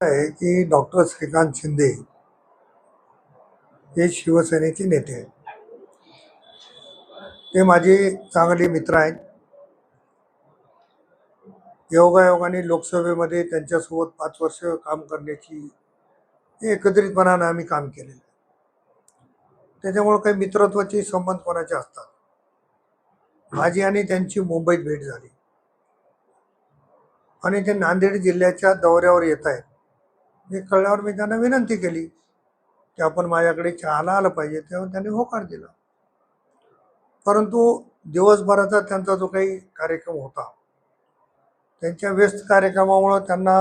आहे की डॉक्टर श्रीकांत शिंदे हे शिवसेनेचे नेते आहेत. ते माझे चांगले मित्र आहेत. योगायोगाने लोकसभेमध्ये त्यांच्यासोबत 5 वर्ष काम करण्याची एकत्रितपणानं आम्ही काम केलेलं आहे. त्याच्यामुळे काही मित्रत्वाचे संबंध कोणाचे असतात. माझी आणि त्यांची मुंबईत भेट झाली आणि ते नांदेड जिल्ह्याच्या दौऱ्यावर येत आहेत. हे कळल्यावर मी त्यांना विनंती केली की आपण माझ्याकडे चहाला आलं पाहिजे, तेव्हा त्यांनी होकार दिला. परंतु दिवसभराचा त्यांचा जो काही कार्यक्रम होता, त्यांच्या व्यस्त कार्यक्रमामुळं त्यांना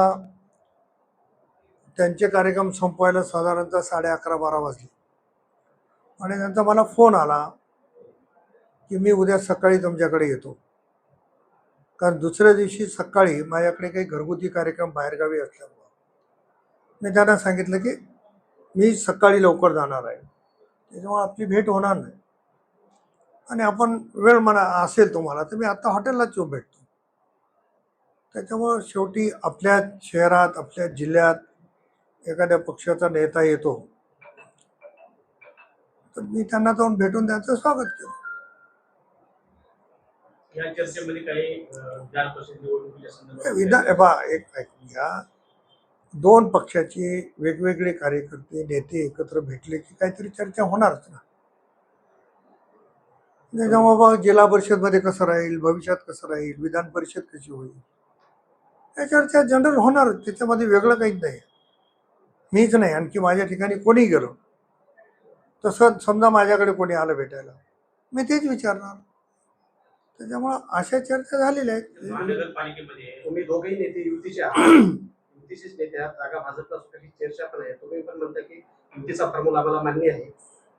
त्यांचे कार्यक्रम संपवायला साधारणतः 11:30-12 वाजले आणि त्यांचा मला फोन आला की मी उद्या सकाळी तुमच्याकडे येतो. कारण दुसऱ्या दिवशी सकाळी माझ्याकडे काही घरगुती कार्यक्रम बाहेरगावी असल्यामुळं मी त्यांना सांगितलं की मी सकाळी लवकर जाणार आहे, त्याच्यामुळे आपली भेट होणार नाही आणि आपण वेळ म्हणा असेल तुम्हाला तर मी आता हॉटेललाच येऊन भेटतो. त्याच्यामुळं शेवटी आपल्या शहरात आपल्या जिल्ह्यात एखाद्या पक्षाचा नेता येतो तर मी त्यांना जाऊन भेटून त्यांचं स्वागत केलं. या चर्चेमध्ये काही विधान परिषद निवडणुकीच्या एक घ्या, दोन पक्षाचे वेगवेगळे कार्यकर्ते नेते एकत्र भेटले की काहीतरी चर्चा होणारच ना. त्याच्यामुळे जिल्हा परिषद मध्ये कसं राहील, भविष्यात कसं राहील, विधान परिषद कशी होईल, या चर्चा जनरल होणार. त्याच्यामध्ये वेगळं काहीच नाही. मीच नाही, आणखी माझ्या ठिकाणी कोणी गेलो तसं समजा माझ्याकडे कोणी आलं भेटायला, मी तेच विचारणार. त्याच्यामुळं अशा चर्चा झालेल्या आहेत. महानगरपालिकेमध्ये तुम्ही दोघेही नेते युतीचे आहात, युतीचेच नेते आहात. जागा भाजपला सुटायची चर्चा पण आहे. तुम्ही पण म्हणता की युतीचा फॉर्म्युला आम्हाला मान्य आहे,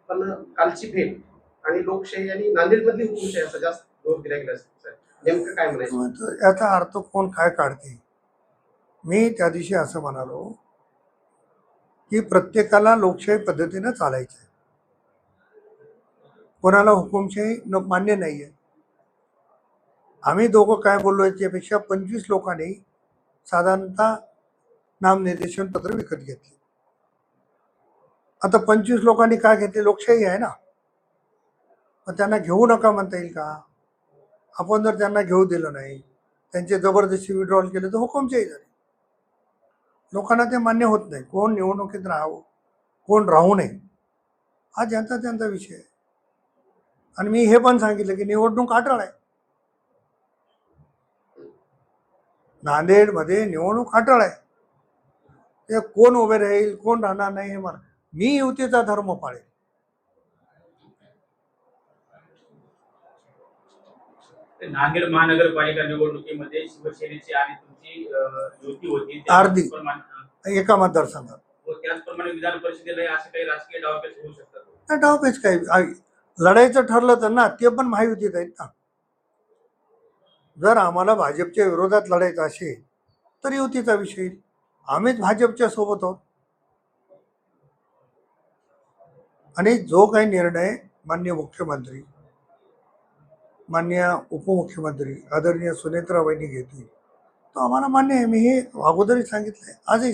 पण कालची भेट आणि लोकशाही आणि नांदेडमधली हुकुमशाही असा जास्त जोर दिला गेला. नेमकं काय म्हणायचं? याचा अर्थ कोण काय काढते. मी त्या दिवशी असं म्हणालो की प्रत्येकाला लोकशाही पद्धतीनं चालायचं आहे, कोणाला हुकुमशाही मान्य नाही आहे. आम्ही दोघं काय बोललो याच्यापेक्षा 25 लोकांनी साधारणतः नामनिर्देशन पत्र विकत घेतले. आता 25 लोकांनी काय घेतले, लोकशाही आहे ना, मग त्यांना घेऊ नका म्हणता येईल का? आपण जर त्यांना घेऊ दिलं नाही, त्यांचे जबरदस्ती विड्रॉल केलं तर हुकुमशाही झाली. लोकांना ते मान्य होत नाही. कोण निवडणुकीत राहावं, कोण राहू नये, हा त्यांचा विषय आहे. आणि मी हे पण सांगितलं की निवडणूक अटळ आहे. नांदेडमध्ये निवडणूक अटळ आहे. ते कोण उभे राहील, कोण राहणार नाही हे मला, मी युतीचा धर्म पाळेल. नांदेड महानगरपालिका निवडणुकीमध्ये शिवसेनेची आणि तुमची युती होती अर्धी एका मतदारसंघात. त्याचप्रमाणे विधान परिषदेला असे काही राजकीय डावपेच होऊ शकतात. डावपेच काही लढायचं ठरलं तर ना, ते पण महायुतीत आहेत ना. जर आम्हाला भाजपच्या विरोधात लढायचं असेल तर युतीचा विषय. आम्हीच भाजपच्या सोबत आहोत आणि जो काही निर्णय माननीय मुख्यमंत्री, माननीय उपमुख्यमंत्री आदरणीय सुनेत्राबाईंनी घेतली तो आम्हाला मान्य आहे. मी हे अगोदरही सांगितलंय, आजही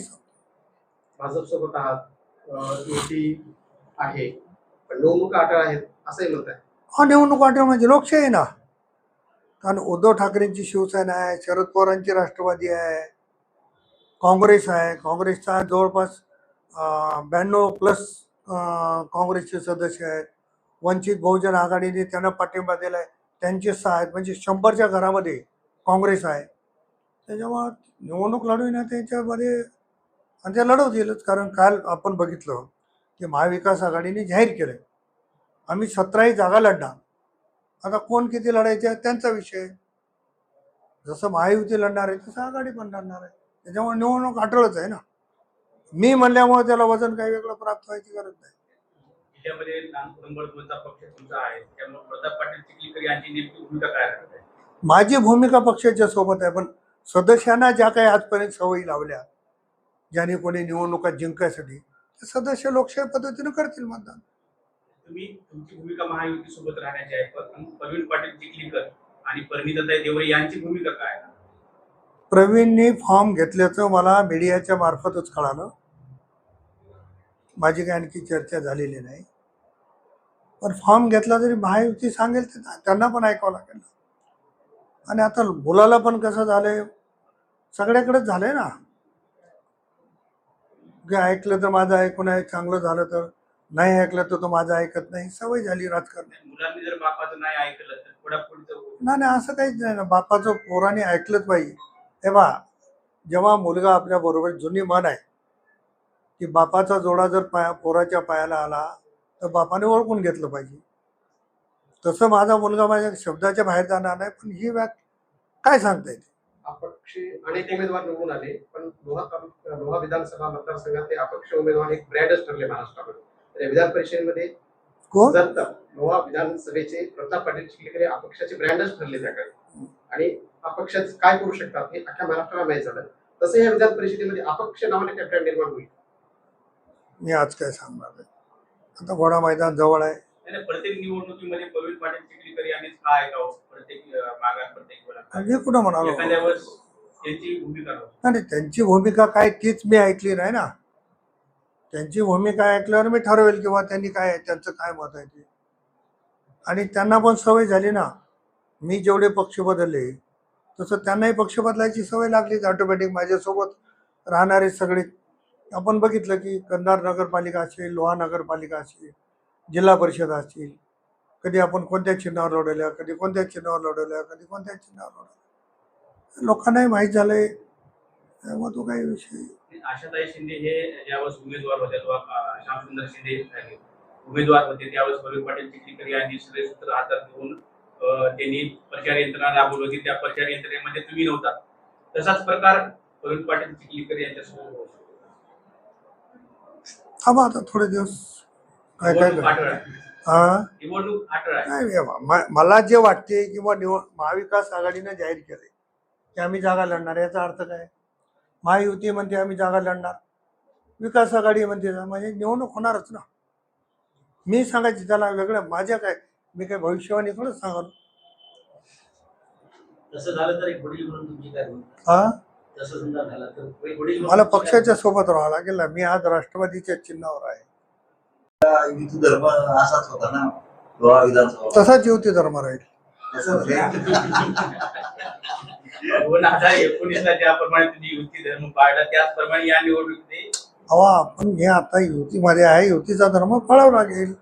भाजपसोबत आहात, युती आहे, पण निवडणुका अटळ आहेत असंही म्हणत आहे. हा, निवडणूक अटळ म्हणजे लोकशाही ना. कारण उद्धव ठाकरेंची शिवसेना आहे, शरद पवारांची राष्ट्रवादी आहे, काँग्रेस आहे. काँग्रेसचा जवळपास 92+ काँग्रेसचे सदस्य आहेत. वंचित बहुजन आघाडीने त्यांना पाठिंबा दिला आहे, त्यांचे 6 आहेत. म्हणजे 100च्या घरामध्ये काँग्रेस आहे. त्याच्यामुळं निवडणूक लढविण्यात त्याच्यामध्ये आणि ते लढवतीलच. कारण काल आपण बघितलं की महाविकास आघाडीने जाहीर केलं आम्ही 17ही जागा लढणार. आता कोण किती लढायचे त्यांचा विषय. जसं महायुती लढणार आहे तसं आघाडी पण लढणार आहे. त्याच्यामुळे निवडणूक अटळच आहे ना. मी म्हणल्यामुळे त्याला वजन काही वेगळं प्राप्त व्हायची गरज नाही. जिल्ह्यामध्ये नंबर 2चा पक्ष तुमचा आहे, त्यामुळे प्रताप पाटील चिखलीकर यांची नेमकी भूमिका काय आहे? माझी भूमिका पक्षाच्या सोबत आहे, पण सदस्यांना ज्या काही आजपर्यंत सवयी लावल्या, ज्याने कोणी निवडणुका जिंकायसाठी, ते सदस्य लोकशाही पद्धतीनं करतील मतदान. तुम्ही तुमची भूमिका महायुती सोबत राहण्याची आहे, पण प्रवीण पाटील चिखलीकर आणि परिणिताताई देवरे यांची भूमिका काय? प्रवीणनी फॉर्म घेतल्याचं मला मीडियाच्या मार्फतच कळालं. माझी काही आणखी चर्चा झालेली नाही. पण फॉर्म घेतला तरी महायुती सांगेल ते त्यांना पण ऐकावं लागेल. आणि आता मुलाला पण कसं झालंय, सगळ्याकडेच झालंय ना, जे ऐकलं तर माझं ऐकून आहे, चांगलं झालं तर, नाही ऐकलं तर तो माझं ऐकत नाही, सवय झाली राजकारणात. मुलांनी जर बापाचं नाही ऐकलं तर पुढापुढीचं नाही नाही, असं काहीच नाही ना, बापाचं पोराने ऐकलंच पाहिजे. हे बा, जेव्हा मुलगा आपल्या बरोबर, जुनी म्हण आहे की बापाचा जोडा जर पोराच्या पायाला आला तर बापाने ओळखून घेतलं पाहिजे. तसं माझा मुलगा माझ्या शब्दाच्या बाहेर जाणार नाही. पण ही काय सांगता येते. अपक्ष अनेक उमेदवार निवडून आले, पण लोहा विधानसभा मतदारसंघात ते अपक्ष उमेदवार एक ब्रँडच ठरले महाराष्ट्रामध्ये. तर विधान परिषदेमध्ये कोण? जर लोहा विधानसभेचे प्रताप पाटील चिखलीकर अपक्षाचे ब्रँडच ठरले त्याकडे, आणि अपक्ष काय करू शकतात हे अख्ख्या महाराष्ट्राला माहीत झालं. तसं या विधान परिषदेमध्ये अपक्ष नावाने काय ब्रँड निर्माण होईल? मी आज काय सांगणार आहे. आता घोडा मैदान जवळ आहे. प्रत्येक निवडणुकीमध्ये प्रवीण पाटील चिखलीकर यांनीच काय ऐकावं प्रत्येक मागात प्रत्येक वेळा मी कुठं म्हणालो, एखाद्या वेळेस त्यांची भूमिका नव्हती. नाही त्यांची भूमिका काय तीच मी ऐकली नाही ना. त्यांची भूमिका ऐकल्यावर मी ठरवेल किंवा त्यांनी काय, त्यांचं काय मत आहे ते. आणि त्यांना पण सवय झाली ना, मी जेवढे पक्ष बदलले तसं त्यांनाही पक्ष बदलायची सवय लागलीच ऑटोमॅटिक. माझ्यासोबत राहणारे सगळे आपण बघितलं की कंधार नगरपालिका असेल, लोहा नगरपालिका असेल, जिल्हा परिषद असतील, कधी आपण कोणत्या चिन्हावर लढवल्या, कधी कोणत्या चिन्हावर लढवल्या, कधी कोणत्या चिन्हावर लढवल्या, लोकांनाही माहीत झालंय. त्यामुळे तो काही विषय. आशाताई शिंदे हे ज्यावेळेस उमेदवार होते तेव्हा श्यामसुंदर शिंदे उमेदवार होते त्यावेळेस प्रवीण पाटील चिखलीकर यांनी सगळे सूत्र हातात घेऊन त्यांनी प्रचार यंत्रणा राबवली होती. त्या प्रचार यंत्रणेमध्ये तुम्ही नव्हता. तसाच प्रकार प्रवीण पाटील चिखलीकर यांच्यासोबत होता. थांबा आता थोडे दिवस काय काय निवडणूक अटळ आहे. नाही, मला जे वाटते किंवा महाविकास आघाडीने जाहीर केलंय की आम्ही जागा लढणार, याचा अर्थ काय? महायुती म्हणते आम्ही जागा लढणार, विकास आघाडी म्हणते म्हणजे निवडणूक होणारच ना. मी सांगायची त्याला वेगळं, माझ्या काय, मी काय भविष्यवाणी थोडंच सांगाल. तसं झालं तर एक वडील म्हणून तुमची काय भूमिका? तसं समजा झालं तर वडील मला पक्षाच्या सोबत राहावं लागेल ना. मी आज राष्ट्रवादीच्या चिन्हावर आहे. युती धर्म असाच होता ना लोहा विधानसभा, तसाच युती धर्म राहील. 2019ला ज्याप्रमाणे तुम्ही युती धर्म पाळला त्याचप्रमाणे या निवडणुकीत हवा आपण हे आता युतीमध्ये आहे, युतीचा धर्म पाळावा लागेल.